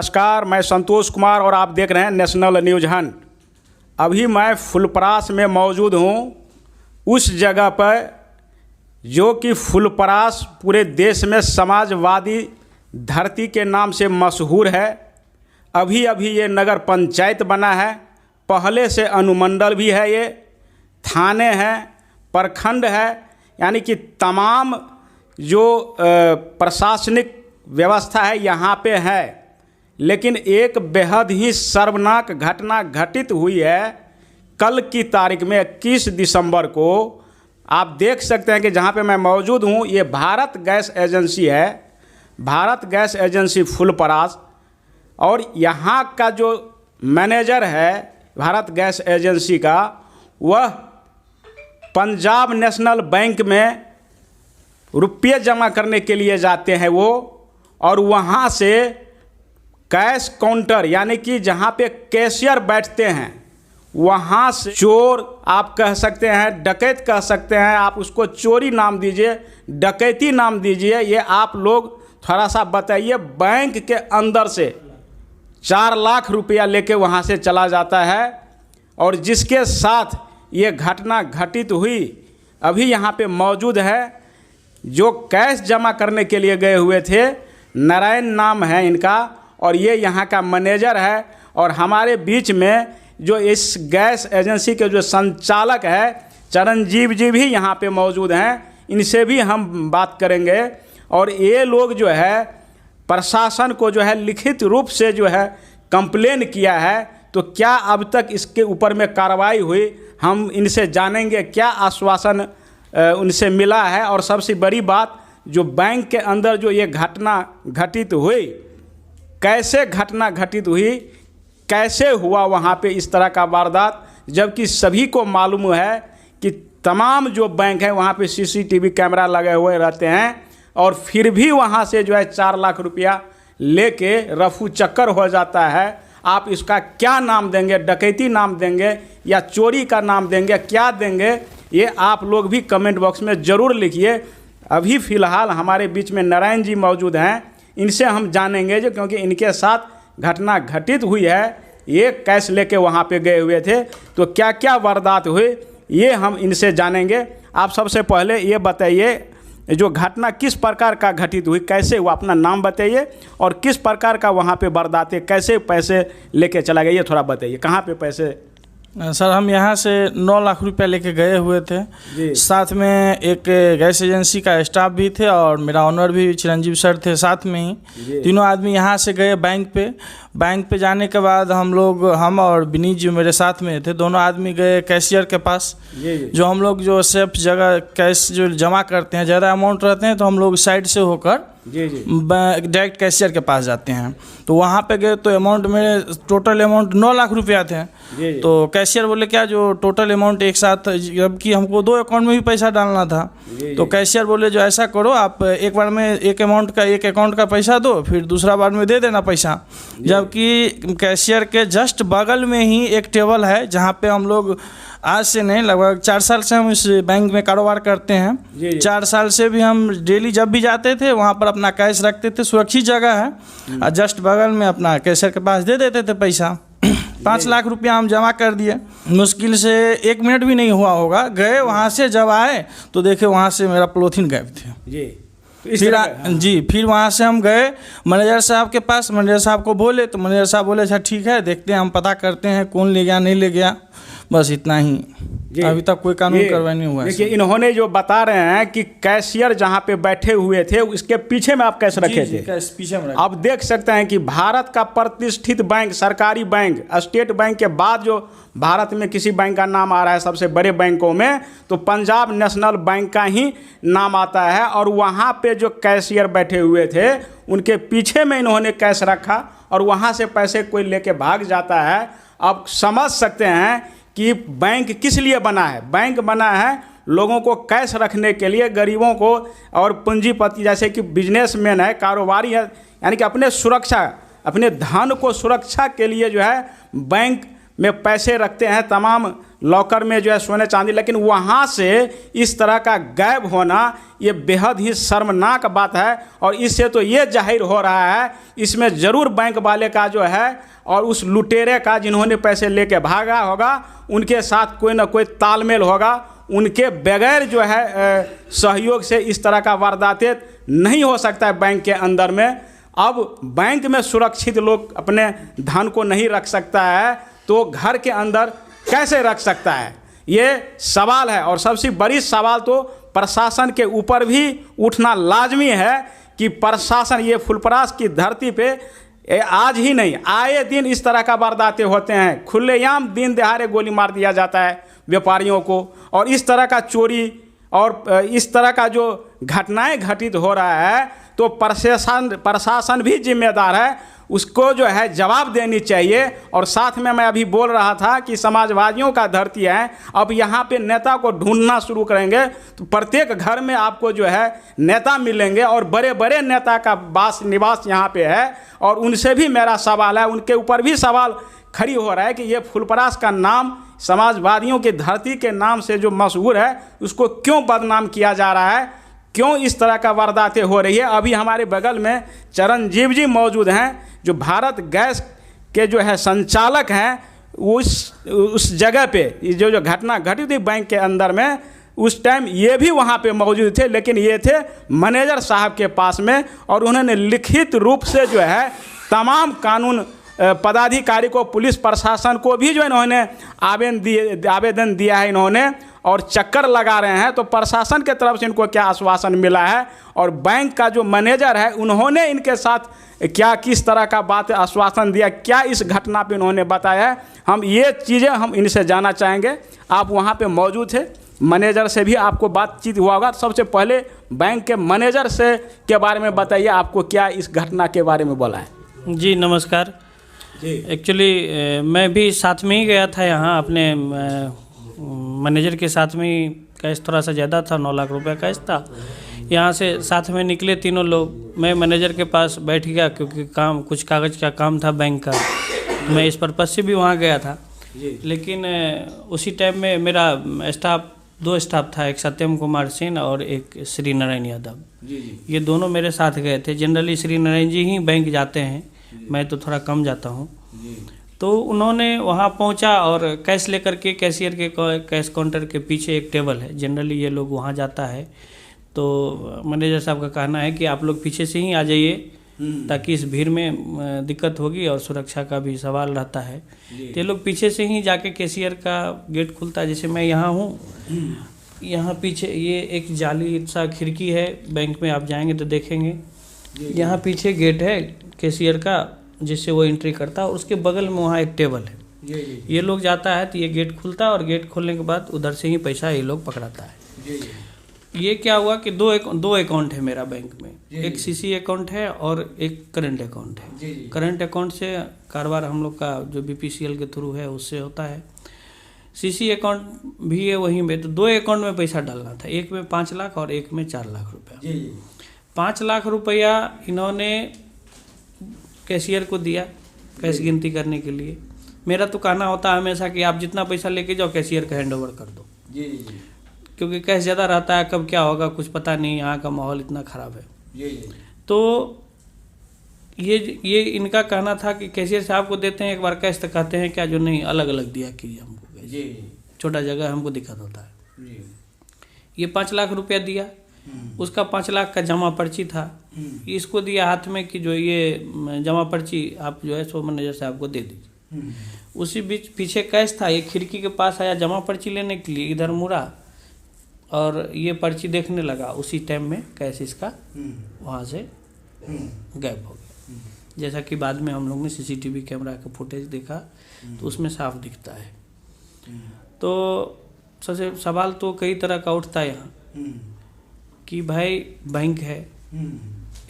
नमस्कार, मैं संतोष कुमार और आप देख रहे हैं नेशनल न्यूज हंट। अभी मैं फुलपरास में मौजूद हूँ, उस जगह पर जो कि फुलपरास पूरे देश में समाजवादी धरती के नाम से मशहूर है। अभी अभी ये नगर पंचायत बना है, पहले से अनुमंडल भी है, ये थाने हैं, प्रखंड है, यानी कि तमाम जो प्रशासनिक व्यवस्था है यहाँ पे है। लेकिन एक बेहद ही शर्मनाक घटना घटित हुई है कल की तारीख में 21 दिसंबर को। आप देख सकते हैं कि जहाँ पे मैं मौजूद हूँ ये भारत गैस एजेंसी है, भारत गैस एजेंसी फुलपरास। और यहाँ का जो मैनेजर है भारत गैस एजेंसी का, वह पंजाब नेशनल बैंक में रुपये जमा करने के लिए जाते हैं वो, और वहाँ से कैश काउंटर यानी कि जहाँ पे कैशियर बैठते हैं वहाँ से चोर आप कह सकते हैं, डकैत कह सकते हैं, आप उसको चोरी नाम दीजिए, डकैती नाम दीजिए, ये आप लोग थोड़ा सा बताइए। बैंक के अंदर से 4 लाख रुपया लेके वहाँ से चला जाता है। और जिसके साथ ये घटना घटित हुई अभी यहाँ पे मौजूद है, जो कैश जमा करने के लिए गए हुए थे, नारायण नाम है इनका, और ये यहाँ का मैनेजर है। और हमारे बीच में जो इस गैस एजेंसी के जो संचालक है चरणजीव जी भी यहाँ पे मौजूद हैं, इनसे भी हम बात करेंगे। और ये लोग जो है प्रशासन को जो है लिखित रूप से जो है कंप्लेन किया है, तो क्या अब तक इसके ऊपर में कार्रवाई हुई, हम इनसे जानेंगे क्या आश्वासन उनसे मिला है। और सबसे बड़ी बात, जो बैंक के अंदर जो ये घटना घटित हुई, कैसे घटना घटित हुई, कैसे हुआ वहाँ पे इस तरह का वारदात, जबकि सभी को मालूम है कि तमाम जो बैंक हैं वहाँ पे सीसीटीवी कैमरा लगे हुए रहते हैं, और फिर भी वहाँ से जो है 4 लाख रुपया लेके रफू चक्कर हो जाता है। आप इसका क्या नाम देंगे, डकैती नाम देंगे या चोरी का नाम देंगे, क्या देंगे, ये आप लोग भी कमेंट बॉक्स में ज़रूर लिखिए। अभी फ़िलहाल हमारे बीच में नारायण जी मौजूद हैं, इनसे हम जानेंगे जो, क्योंकि इनके साथ घटना घटित हुई है, ये कैश लेके वहाँ पे गए हुए थे, तो क्या क्या वारदात हुई ये हम इनसे जानेंगे। आप सबसे पहले ये बताइए, जो घटना किस प्रकार का घटित हुई, कैसे हुआ, अपना नाम बताइए, और किस प्रकार का वहाँ पे वारदात है, कैसे पैसे लेके चला गया, ये थोड़ा बताइए। कहाँ पे पैसे? सर, हम यहाँ से 9 लाख रुपया लेके गए हुए थे, साथ में एक गैस एजेंसी का स्टाफ भी थे और मेरा ऑनर भी चिरंजीव सर थे साथ में ही। तीनों आदमी यहाँ से गए बैंक पे जाने के बाद हम और विनीत जी मेरे साथ में थे, दोनों आदमी गए कैशियर के पास। जो हम लोग जो सेफ जगह कैश जो जमा करते हैं, ज़्यादा अमाउंट रहते हैं तो हम लोग साइड से होकर डायरेक्ट कैशियर के पास जाते हैं। तो वहाँ पे गए तो अमाउंट में टोटल अमाउंट 9 लाख रुपया थे। तो कैशियर बोले क्या जो टोटल अमाउंट एक साथ, जबकि हमको 2 अकाउंट में भी पैसा डालना था। तो कैशियर बोले जो ऐसा करो, आप एक बार में एक अकाउंट का पैसा दो, फिर दूसरा बार में दे देना पैसा। जबकि कैशियर के जस्ट बगल में ही एक टेबल है जहाँ पे हम लोग आज से नहीं, लगभग 4 साल से हम इस बैंक में कारोबार करते हैं। 4 साल से भी हम डेली जब भी जाते थे वहाँ पर अपना कैश रखते थे, सुरक्षित जगह है, और जस्ट बगल में अपना कैशियर के पास दे देते थे पैसा। 5 लाख रुपया हम जमा कर दिए, मुश्किल से 1 मिनट भी नहीं हुआ होगा। गए वहाँ से, जब आए तो देखे वहाँ से मेरा पॉलीथीन गायब थे। फिर वहाँ से हम गए मैनेजर साहब के पास, मैनेजर साहब को बोले तो मैनेजर साहब बोले अच्छा ठीक है, देखते हैं, हम पता करते हैं कौन ले गया नहीं ले गया, बस इतना ही। अभी तक कोई कानून कार्रवाई नहीं हुआ है। देखिए, इन्होंने जो बता रहे हैं कि कैशियर जहाँ पे बैठे हुए थे उसके पीछे में आप कैश रखे थे, कैश पीछे में। आप देख सकते हैं कि भारत का प्रतिष्ठित बैंक, सरकारी बैंक, स्टेट बैंक के बाद जो भारत में किसी बैंक का नाम आ रहा है सबसे बड़े बैंकों में, तो पंजाब नेशनल बैंक का ही नाम आता है। और वहाँ पे जो कैशियर बैठे हुए थे उनके पीछे में इन्होंने कैश रखा, और वहाँ से पैसे कोई लेके भाग जाता है। अब समझ सकते हैं कि बैंक किस लिए बना है। बैंक बना है लोगों को कैश रखने के लिए, गरीबों को, और पूंजीपति जैसे कि बिजनेसमैन है, कारोबारी है, यानी कि अपने सुरक्षा, अपने धन को सुरक्षा के लिए जो है बैंक में पैसे रखते हैं, तमाम लॉकर में जो है सोने चांदी, लेकिन वहाँ से इस तरह का गायब होना ये बेहद ही शर्मनाक बात है। और इससे तो ये जाहिर हो रहा है इसमें ज़रूर बैंक वाले का जो है और उस लुटेरे का जिन्होंने पैसे लेके भागा होगा उनके साथ कोई ना कोई तालमेल होगा। उनके बगैर जो है सहयोग से इस तरह का वारदातें नहीं हो सकता है बैंक के अंदर में। अब बैंक में सुरक्षित लोग अपने धन को नहीं रख सकता है तो घर के अंदर कैसे रख सकता है, ये सवाल है। और सबसे बड़ी सवाल तो प्रशासन के ऊपर भी उठना लाजमी है कि प्रशासन, ये फुलपरास की धरती पे आज ही नहीं आए दिन इस तरह का वारदातें होते हैं। खुलेआम दिन दहाड़े गोली मार दिया जाता है व्यापारियों को, और इस तरह का चोरी और इस तरह का जो घटनाएं घटित हो रहा है तो प्रशासन भी जिम्मेदार है, उसको जो है जवाब देनी चाहिए। और साथ में मैं अभी बोल रहा था कि समाजवादियों का धरती है, अब यहाँ पे नेता को ढूंढना शुरू करेंगे तो प्रत्येक घर में आपको जो है नेता मिलेंगे और बड़े बड़े नेता का निवास यहाँ पे है। और उनसे भी मेरा सवाल है, उनके ऊपर भी सवाल खड़ी हो रहा है कि ये फुलपरास का नाम समाजवादियों की धरती के नाम से जो मशहूर है उसको क्यों बदनाम किया जा रहा है, क्यों इस तरह का वारदातें हो रही है। अभी हमारे बगल में चरणजीव जी मौजूद हैं जो भारत गैस के जो है संचालक हैं। उस जगह पे जो घटना घटी थी बैंक के अंदर में, उस टाइम ये भी वहाँ पे मौजूद थे, लेकिन ये थे मैनेजर साहब के पास में, और उन्होंने लिखित रूप से जो है तमाम कानून पदाधिकारी को, पुलिस प्रशासन को भी जो इन्होंने आवेदन दिया है इन्होंने, और चक्कर लगा रहे हैं। तो प्रशासन के तरफ से इनको क्या आश्वासन मिला है और बैंक का जो मैनेजर है उन्होंने इनके साथ क्या किस तरह का बात आश्वासन दिया, क्या इस घटना पे उन्होंने बताया है, हम ये चीज़ें हम इनसे जानना चाहेंगे। आप वहाँ पे मौजूद थे, मैनेजर से भी आपको बातचीत हुआ होगा। सबसे पहले बैंक के मैनेजर से के बारे में बताइए, आपको क्या इस घटना के बारे में बोला है। जी नमस्कार। एक्चुअली मैं भी साथ में ही गया था यहाँ, अपने मैनेजर के साथ में ही। कैश थोड़ा सा ज़्यादा था, 9 लाख रुपए कैश था। यहाँ से साथ में निकले तीनों लोग। मैं मैनेजर के पास बैठ गया क्योंकि कुछ कागज़ का काम था बैंक का, मैं इस पर्पज़ से भी वहाँ गया था। लेकिन उसी टाइम में मेरा दो स्टाफ था, एक सत्यम कुमार सिंह और एक श्री नारायण यादव। ये दोनों मेरे साथ गए थे। जनरली श्री नारायण जी ही बैंक जाते हैं, मैं तो थोड़ा कम जाता हूँ। तो उन्होंने वहाँ पहुँचा और कैश लेकर के कैशियर के कैश काउंटर के पीछे एक टेबल है, जनरली ये लोग वहाँ जाता है। तो मैनेजर साहब का कहना है कि आप लोग पीछे से ही आ जाइए ताकि इस भीड़ में दिक्कत होगी और सुरक्षा का भी सवाल रहता है। तो ये लोग पीछे से ही जाके कैशियर का गेट खुलता है। जैसे मैं यहाँ हूँ, यहाँ पीछे ये एक जाली सा खिड़की है बैंक में, आप जाएंगे तो देखेंगे यहाँ पीछे गेट है कैशियर का जिससे वो एंट्री करता है, और उसके बगल में वहाँ एक टेबल है। ये लोग जाता है तो ये गेट खुलता है और गेट खोलने के बाद उधर से ही पैसा ये लोग पकड़ाता है। ये क्या हुआ कि दो अकाउंट है मेरा बैंक में, एक सीसी अकाउंट है और एक करंट अकाउंट है। करंट अकाउंट से कारोबार हम लोग का जो बीपीसीएल के थ्रू है उससे होता है। सीसी अकाउंट भी है वहीं में। तो 2 अकाउंट में पैसा डालना था, एक में 5 लाख और एक में 4 लाख रुपया। 5 लाख रुपया इन्होंने कैशियर को दिया कैश गिनती करने के लिए। मेरा तो कहना होता है हमेशा कि आप जितना पैसा लेके जाओ कैशियर का हैंड ओवर कर दो, क्योंकि कैश ज़्यादा रहता है, कब क्या होगा कुछ पता नहीं, यहाँ का माहौल इतना ख़राब है। तो ये इनका कहना था कि कैशियर साहब को देते हैं एक बार कैश, तो कहते हैं क्या जो नहीं अलग अलग दिया कीजिए हमको, छोटा जगह हमको दिक्कत होता है। ये 5 लाख रुपया दिया, उसका 5 लाख का जमा पर्ची था, इसको दिया हाथ में कि जो ये जमा पर्ची आप जो है सो मैनेजर साहब को दे दीजिए। उसी बीच पीछे कैश था, ये खिड़की के पास आया जमा पर्ची लेने के लिए, इधर मुड़ा और ये पर्ची देखने लगा। उसी टाइम में कैश इसका वहाँ से गायब हो गया। जैसा कि बाद में हम लोग ने सीसीटीवी कैमरा का फुटेज देखा तो उसमें साफ दिखता है। तो सबसे सवाल तो कई तरह का उठता है यहाँ कि भाई बैंक है,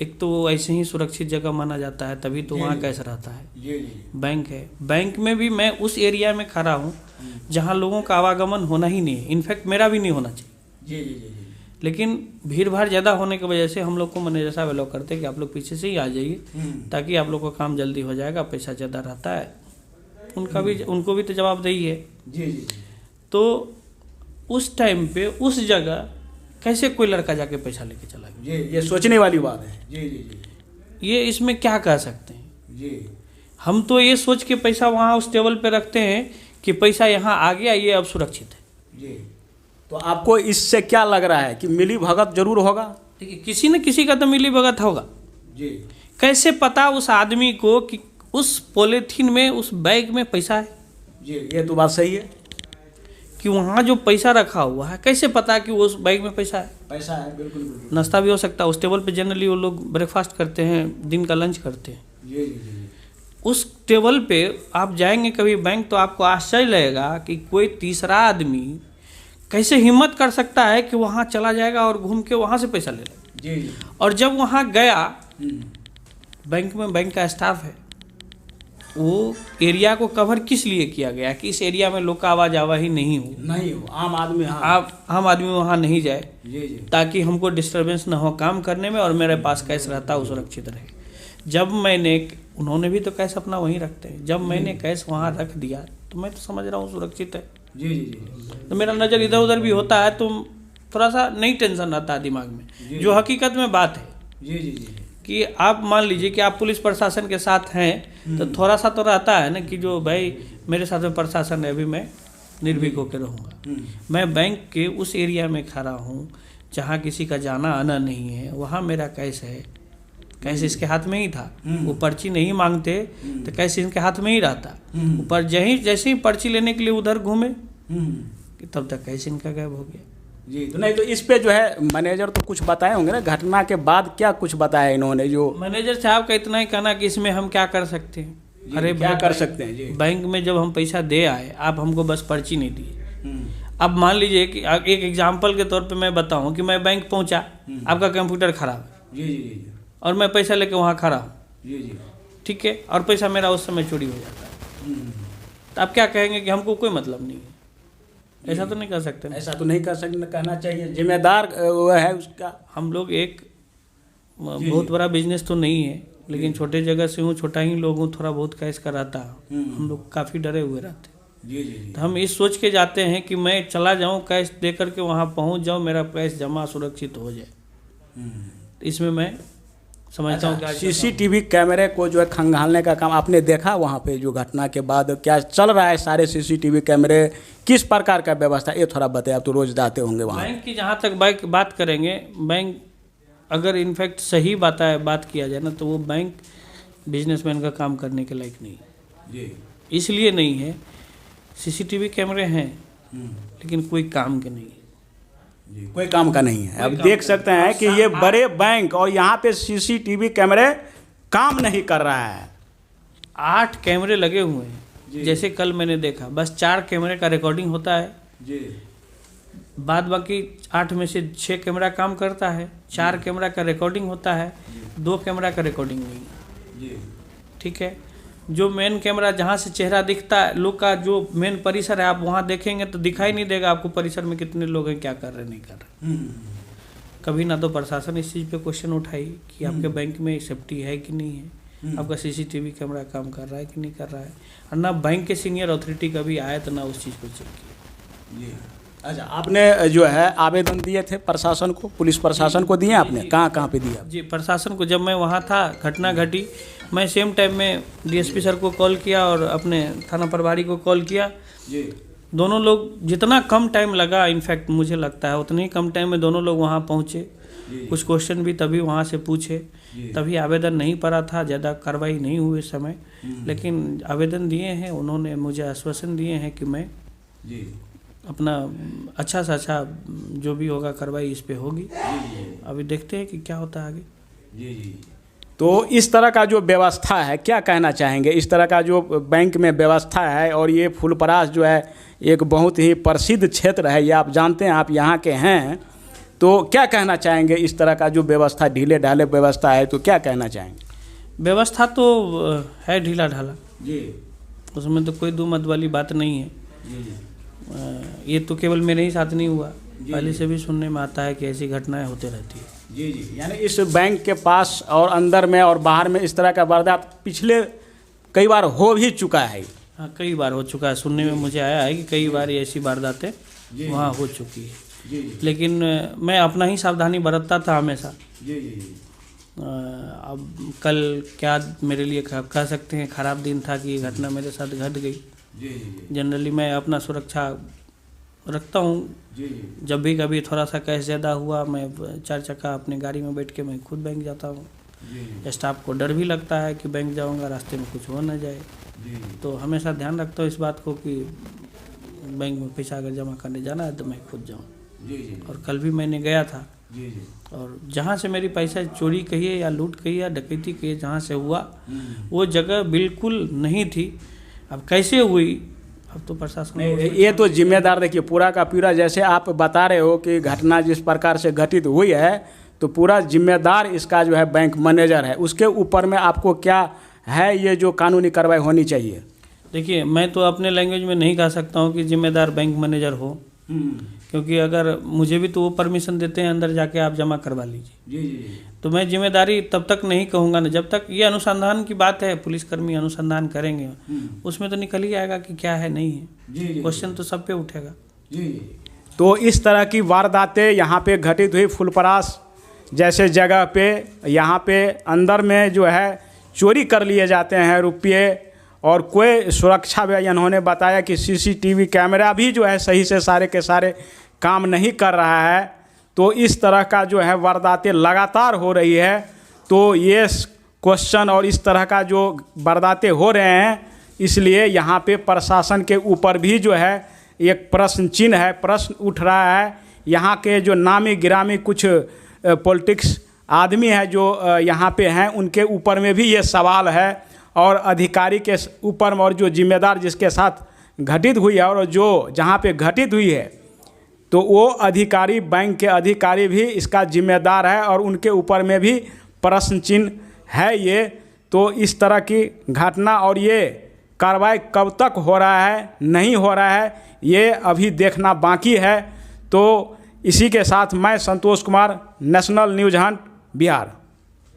एक तो ऐसे ही सुरक्षित जगह माना जाता है, तभी तो वहाँ कैसे रहता है। बैंक है, बैंक में भी मैं उस एरिया में खड़ा हूँ जहाँ लोगों का आवागमन होना ही नहीं है, इनफैक्ट मेरा भी नहीं होना चाहिए। लेकिन भीड़ भाड़ ज़्यादा होने की वजह से हम लोग को मैनेजर साहब अलाउ करते हैं कि आप लोग पीछे से ही आ जाइए ताकि आप लोग का काम जल्दी हो जाएगा, पैसा ज़्यादा रहता है उनको भी तो जवाबदेही है। जी जी तो उस टाइम पे उस जगह कैसे कोई लड़का जाके पैसा लेके चला गया? ये सोचने वाली बात है। जी जी जी ये इसमें क्या कह सकते हैं? जी हम तो ये सोच के पैसा वहाँ उस टेबल पे रखते हैं कि पैसा यहाँ आ गया, ये अब सुरक्षित है। जी। तो आपको इससे क्या लग रहा है कि मिली भगत जरूर होगा? देखिए, किसी न किसी का तो मिली भगत होगा। जी। कैसे पता उस आदमी को कि उस पॉलीथीन में, उस बैग में पैसा है? जी, ये तो बात सही है कि वहाँ जो पैसा रखा हुआ है, कैसे पता कि उस बैग में पैसा है? पैसा है, बिल्कुल बिल्कुल। नाश्ता भी हो सकता है उस टेबल पे। जनरली वो लोग ब्रेकफास्ट करते हैं, दिन का लंच करते हैं। जी जी जी उस टेबल पे आप जाएंगे कभी बैंक, तो आपको आश्चर्य लगेगा कि कोई तीसरा आदमी कैसे हिम्मत कर सकता है कि वहाँ चला जाएगा और घूम के वहाँ से पैसा ले लेगा। जी जी। और जब वहाँ गया, बैंक में बैंक का स्टाफ है, वो एरिया को कवर किस लिए किया गया कि इस एरिया में लोग का आवाज आवाही नहीं हो, आम आदमी, हाँ, आम आदमी वहाँ नहीं जाए, जी जी, ताकि हमको डिस्टरबेंस ना हो काम करने में और मेरे पास कैश रहता है वो सुरक्षित रहे। जब मैंने, उन्होंने भी तो कैश अपना वहीं रखते हैं, जब मैंने कैश वहाँ रख दिया तो मैं तो समझ रहा हूँ सुरक्षित है। जी जी जी। तो मेरा नज़र इधर उधर भी होता है तो थोड़ा सा नहीं टेंशन रहता है दिमाग में। जो हकीकत में बात है जी जी जी कि आप मान लीजिए कि आप पुलिस प्रशासन के साथ हैं, तो थोड़ा सा तो रहता है ना कि जो भाई मेरे साथ में प्रशासन है, अभी मैं निर्भीक होकर रहूँगा। मैं बैंक के उस एरिया में खड़ा हूँ जहाँ किसी का जाना आना नहीं है, वहाँ मेरा कैश है, कैश इसके हाथ में ही था। वो पर्ची नहीं मांगते तो कैश इनके हाथ में ही रहता। ऊपर जैसे ही पर्ची लेने के लिए उधर घूमे कि तब तक कैश इनका गायब हो गया। जी। तो नहीं, तो इस पे जो है मैनेजर तो कुछ बताए होंगे ना, घटना के बाद क्या कुछ बताया इन्होंने? जो मैनेजर साहब का इतना ही कहना कि इसमें हम क्या कर सकते हैं। अरे क्या कर सकते हैं जी? बैंक में जब हम पैसा दे आए, आप हमको बस पर्ची नहीं दिए। अब मान लीजिए कि एक एग्जाम्पल के तौर पे मैं बताऊं कि मैं बैंक पहुंचा, आपका कंप्यूटर खराब है, जी जी जी, और मैं पैसा लेके वहाँ खड़ा हूँ, जी जी, ठीक है, और पैसा मेरा उस समय चोरी हो जाता है, तो आप क्या कहेंगे कि हमको कोई मतलब नहीं है? ऐसा तो नहीं कर सकते। ऐसा तो नहीं कर सकते, कहना चाहिए जिम्मेदार वो है उसका। हम लोग एक बहुत बड़ा बिजनेस तो नहीं है, लेकिन छोटे जगह से हूँ, छोटा ही लोग हूँ, थोड़ा बहुत कैश का रहता है, हम लोग काफ़ी डरे हुए रहते हैं। जी जी जी। तो हम इस सोच के जाते हैं कि मैं चला जाऊँ, कैश दे करके वहाँ पहुँच जाऊँ, मेरा कैश जमा सुरक्षित हो जाए। इसमें मैं समझता हूँ। सीसीटीवी कैमरे को जो है खंगालने का काम आपने देखा वहाँ पे? जो घटना के बाद क्या चल रहा है सारे सीसीटीवी कैमरे, किस प्रकार का व्यवस्था, ये थोड़ा बताइए। आप तो रोज जाते होंगे वहाँ। बैंक की जहाँ तक बात करेंगे, बैंक अगर इनफैक्ट सही बात किया जाए ना, तो वो बैंक बिजनेसमैन का काम करने के लायक नहीं है। जी। इसलिए नहीं है, सीसीटीवी कैमरे हैं लेकिन कोई काम के नहीं है। जी, कोई काम का नहीं है। अब देख सकते हैं कि ये बड़े बैंक और यहाँ पे सीसीटीवी कैमरे काम नहीं कर रहा है। 8 कैमरे लगे हुए हैं, जैसे कल मैंने देखा, बस 4 कैमरे का रिकॉर्डिंग होता है जी। बाद बाकी 8 में से 6 कैमरा काम करता है, 4 कैमरा का रिकॉर्डिंग होता है, 2 कैमरा का रिकॉर्डिंग नहीं है। जी। ठीक है, जो मेन कैमरा जहाँ से चेहरा दिखता है लोग का, जो मेन परिसर है, आप वहाँ देखेंगे तो दिखाई नहीं देगा आपको परिसर में कितने लोग हैं, क्या कर रहे नहीं कर रहे। कभी ना तो प्रशासन इस चीज़ पे क्वेश्चन उठाई कि आपके बैंक में सेफ्टी है कि नहीं है, आपका सीसीटीवी कैमरा काम कर रहा है कि नहीं कर रहा है, और ना बैंक के सीनियर अथॉरिटी कभी आए तो ना उस चीज़ को चेक किया। अच्छा, आपने जो है आवेदन दिए थे प्रशासन को, पुलिस प्रशासन को दिए आपने? कहाँ कहाँ पे दिया? जी, प्रशासन को जब मैं वहाँ था, घटना घटी, मैं सेम टाइम में डीएसपी सर को कॉल किया और अपने थाना प्रभारी को कॉल किया। जी। दोनों लोग, जितना कम टाइम लगा इनफैक्ट मुझे लगता है उतने ही कम टाइम में दोनों लोग वहाँ पहुँचे। कुछ क्वेश्चन भी तभी वहाँ से पूछे, तभी आवेदन नहीं पड़ा था, ज़्यादा कार्रवाई नहीं हुई इस समय, लेकिन आवेदन दिए हैं। उन्होंने मुझे आश्वासन दिए हैं कि मैं अपना अच्छा से अच्छा जो भी होगा कार्रवाई इस पे होगी। अभी देखते हैं कि क्या होता है आगे। जी। तो इस तरह का जो व्यवस्था है, क्या कहना चाहेंगे? इस तरह का जो बैंक में व्यवस्था है, और ये फुलपरास जो है एक बहुत ही प्रसिद्ध क्षेत्र है, ये आप जानते हैं, आप यहाँ के हैं, तो क्या कहना चाहेंगे? इस तरह का जो व्यवस्था, ढीले ढाले व्यवस्था है, तो क्या कहना चाहेंगे? व्यवस्था तो है ढीला ढाला जी, उसमें तो कोई दो मत वाली बात नहीं है। ये तो केवल मेरे ही साथ नहीं हुआ, पहले से भी सुनने में आता है कि ऐसी घटनाएं होती रहती है। जी जी। यानी इस बैंक के पास और अंदर में और बाहर में इस तरह का वारदात पिछले कई बार हो भी चुका है। हाँ, कई बार हो चुका है, सुनने में मुझे आया है कि कई बार ऐसी वारदातें वहाँ हो चुकी है। लेकिन मैं अपना ही सावधानी बरतता था हमेशा। अब कल क्या मेरे लिए कह सकते हैं खराब दिन था कि ये घटना मेरे साथ घट गई। जनरली मैं अपना सुरक्षा रखता हूँ। जब भी कभी थोड़ा सा कैश ज़्यादा हुआ, मैं 4 चक्का अपनी गाड़ी में बैठ के मैं खुद बैंक जाता हूँ। स्टाफ को डर भी लगता है कि बैंक जाऊँगा रास्ते में कुछ हो ना जाए, तो हमेशा ध्यान रखता हूँ इस बात को कि बैंक में पैसा अगर जमा करने जाना है तो मैं खुद जाऊँ। और कल भी मैंने गया था, और जहाँ से मेरी पैसा चोरी कहिए या लूट कहिए या डकैती कहिए, जहाँ से हुआ वो जगह बिल्कुल नहीं थी। अब कैसे हुई, अब तो प्रशासन ये तो जिम्मेदार, देखिए पूरा का पूरा, जैसे आप बता रहे हो कि घटना जिस प्रकार से घटित हुई है, तो पूरा जिम्मेदार इसका जो है बैंक मैनेजर है। उसके ऊपर में आपको क्या है ये जो कानूनी कार्रवाई होनी चाहिए? देखिए, मैं तो अपने लैंग्वेज में नहीं कह सकता हूँ कि जिम्मेदार बैंक मैनेजर हो, क्योंकि अगर मुझे भी तो वो परमिशन देते हैं अंदर जाके आप जमा करवा लीजिए। तो मैं जिम्मेदारी तब तक नहीं कहूँगा ना, जब तक ये अनुसंधान की बात है, पुलिसकर्मी अनुसंधान करेंगे, उसमें तो निकल ही आएगा कि क्या है नहीं है। क्वेश्चन तो सब पे उठेगा। तो इस तरह की वारदातें यहाँ पे घटित हुई फुलपरास जैसे जगह पे। यहाँ पे अंदर में जो है चोरी कर लिए जाते हैं रुपये, और कोई सुरक्षा भी, इन्होंने बताया कि सीसीटीवी कैमरा भी जो है सही से सारे के सारे काम नहीं कर रहा है। तो इस तरह का जो है वारदातें लगातार हो रही है। तो ये क्वेश्चन और इस तरह का जो वारदातें हो रहे हैं, इसलिए यहाँ पे प्रशासन के ऊपर भी जो है एक प्रश्न चिन्ह है, प्रश्न उठ रहा है। यहाँ के जो नामी गिरामी कुछ पॉलिटिक्स आदमी है जो यहाँ पे हैं, उनके ऊपर में भी ये सवाल है, और अधिकारी के ऊपर में, और जो जिम्मेदार जिसके साथ घटित हुई है और जो जहाँ पे घटित हुई है, तो वो अधिकारी, बैंक के अधिकारी भी इसका जिम्मेदार है, और उनके ऊपर में भी प्रश्न चिन्ह है ये। तो इस तरह की घटना और ये कार्रवाई कब तक हो रहा है, नहीं हो रहा है, ये अभी देखना बाकी है। तो इसी के साथ मैं Santosh Kumar, national news hunt, Bihar.